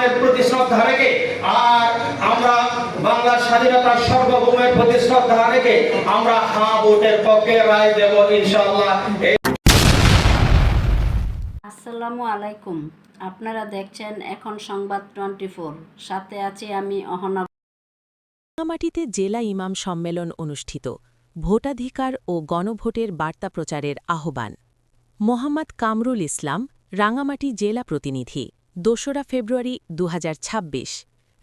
ইসলামের প্রতি শ্রদ্ধা রেখে আর আমরা বাংলার স্বাধীনতার সার্বভৌমের প্রতি শ্রদ্ধা রেখে আমরা হ্যাঁ ভোটের পক্ষে রায় দেব ইনশাআল্লাহ। আসসালামু আলাইকুম, আপনারা দেখছেন এখন সংবাদ 24, সাথে আছি আমি অহনা। রাঙামাটিতে জেলা ইমাম সম্মেলন অনুষ্ঠিত, ভোটাধিকার ও গণভোটের বার্তা প্রচারের আহ্বান। মোহাম্মদ কামরুল ইসলাম, রাঙামাটি জেলা প্রতিনিধি। ২রা ফেব্রুয়ারি ২০২৬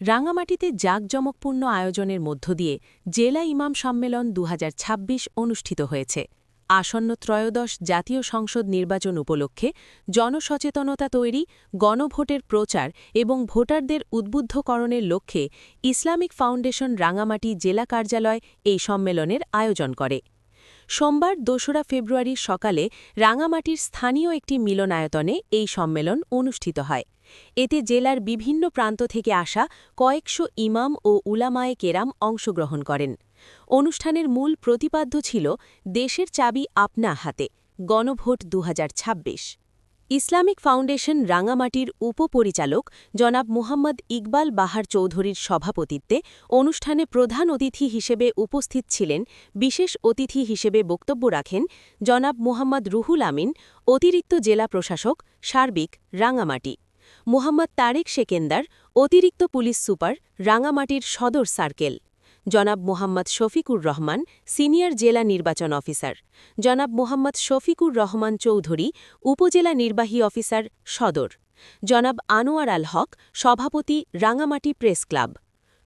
রাঙামাটিতে জাঁকজমকপূর্ণ আয়োজনের মধ্য দিয়ে জেলা ইমাম সম্মেলন ২০২৬ অনুষ্ঠিত হয়েছে। আসন্ন ত্রয়োদশ জাতীয় সংসদ নির্বাচন উপলক্ষে জনসচেতনতা তৈরি, গণভোটের প্রচার এবং ভোটারদের উদ্বুদ্ধকরণের লক্ষ্যে ইসলামিক ফাউন্ডেশন রাঙামাটি জেলা কার্যালয় এই সম্মেলনের আয়োজন করে। সোমবার ২রা ফেব্রুয়ারি সকালে রাঙামাটির স্থানীয় একটি মিলনায়তনে এই সম্মেলন অনুষ্ঠিত হয়। এতে জেলার বিভিন্ন প্রান্ত থেকে আসা কয়েকশো ইমাম ও উলামায়ে কেরাম অংশগ্রহণ করেন। অনুষ্ঠানের মূল প্রতিপাদ্য ছিল দেশের চাবি আপনা হাতে, গণভোট ২০২৬। ইসলামিক ফাউন্ডেশন রাঙামাটির উপপরিচালক জনাব মুহাম্মদ ইকবাল বাহার চৌধুরীর সভাপতিত্বে অনুষ্ঠানে প্রধান অতিথি হিসেবে উপস্থিত ছিলেন। বিশেষ অতিথি হিসেবে বক্তব্য রাখেন জনাব মুহাম্মদ রুহুল আমিন, অতিরিক্ত জেলা প্রশাসক সার্বিক রাঙামাটি, মুহাম্মদ তারেক সেকেন্দার, অতিরিক্ত পুলিশ সুপার রাঙামাটির সদর সার্কেল, জনাব মুহাম্মদ শফিকুর রহমান, সিনিয়র জেলা নির্বাচন অফিসার, জনাব মুহাম্মদ শফিকুর রহমান চৌধুরী, উপজেলা নির্বাহী অফিসার সদর, জনাব আনোয়ার আল হক, সভাপতি রাঙামাটি প্রেস ক্লাব।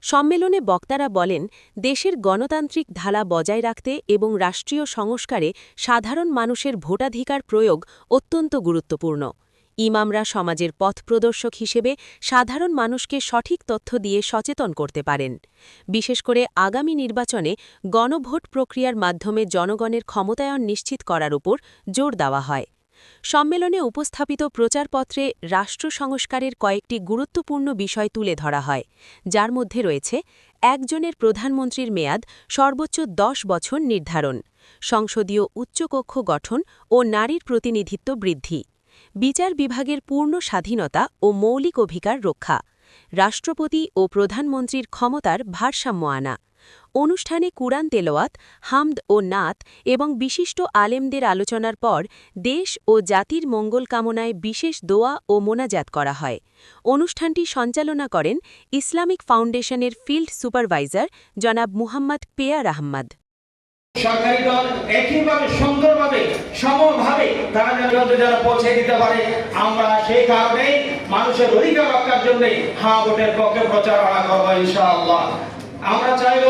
সম্মেলনে বক্তারা বলেন, দেশের গণতান্ত্রিক ধারা বজায় রাখতে এবং রাষ্ট্রীয় সংস্কারে সাধারণ মানুষের ভোটাধিকার প্রয়োগ অত্যন্ত গুরুত্বপূর্ণ। ইমামরা সমাজের পথপ্রদর্শক হিসেবে সাধারণ মানুষকে সঠিক তথ্য দিয়ে সচেতন করতে পারেন। বিশেষ করে আগামী নির্বাচনে গণভোট প্রক্রিয়ার মাধ্যমে জনগণের ক্ষমতায়ন নিশ্চিত করার উপর জোর দেওয়া হয়। সম্মেলনে উপস্থাপিত প্রচারপত্রে রাষ্ট্র সংস্কারের কয়েকটি গুরুত্বপূর্ণ বিষয় তুলে ধরা হয়, যার মধ্যে রয়েছে একজনের প্রধানমন্ত্রীর মেয়াদ সর্বোচ্চ ১০ বছর নির্ধারণ, সংসদীয় উচ্চকক্ষ গঠন ও নারীর প্রতিনিধিত্ব বৃদ্ধি, বিচার বিভাগের পূর্ণ স্বাধীনতা ও মৌলিক অধিকার রক্ষা, রাষ্ট্রপতি ও প্রধানমন্ত্রীর ক্ষমতার ভারসাম্য আনা। অনুষ্ঠানে কুরআন তেলাওয়াত, হামদ ও নাত এবং বিশিষ্ট আলেমদের আলোচনার পর দেশ ও জাতির মঙ্গল কামনায় বিশেষ দোয়া ও মোনাজাত করা হয়। অনুষ্ঠানটি সঞ্চালনা করেন ইসলামিক ফাউন্ডেশনের ফিল্ড সুপারভাইজার জনাব মুহাম্মদ পেয়ার আহমদ। সরকারি দল একইভাবে সুন্দরভাবে সমভাবে তারা যারা পৌঁছে দিতে পারে, আমরা সেই কারণে মানুষের অধিকার রক্ষার জন্য হ্যাঁ ভোটের পক্ষে প্রচারণা করবো ইনশাআল্লাহ। আমরা চাইব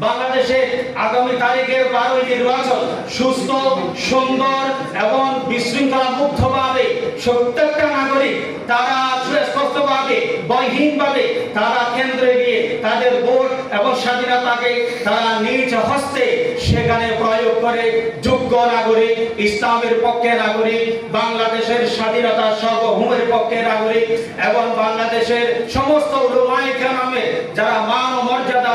বাংলাদেশে আগামী তারিখের 12 নির্বাচন সুস্থ, সুন্দর এবং বিশৃঙ্খলা মুক্তভাবে প্রত্যেকটা নাগরিক তারা সুস্পষ্টভাবে বয়হীনভাবে তারা কেন্দ্রে গিয়ে তাদের ভোট এবং স্বাধীনতাকে তারা নিজ হস্তে সেখানে প্রয়োগ করে যোগ্য নাগরিক, ইসলামের পক্ষে নাগরিক, বাংলাদেশের স্বাধীনতার সার্বভৌমের পক্ষে নাগরিক এবং বাংলাদেশের সমস্ত উলামায়ে কেরামের যারা মান ও মর্যাদা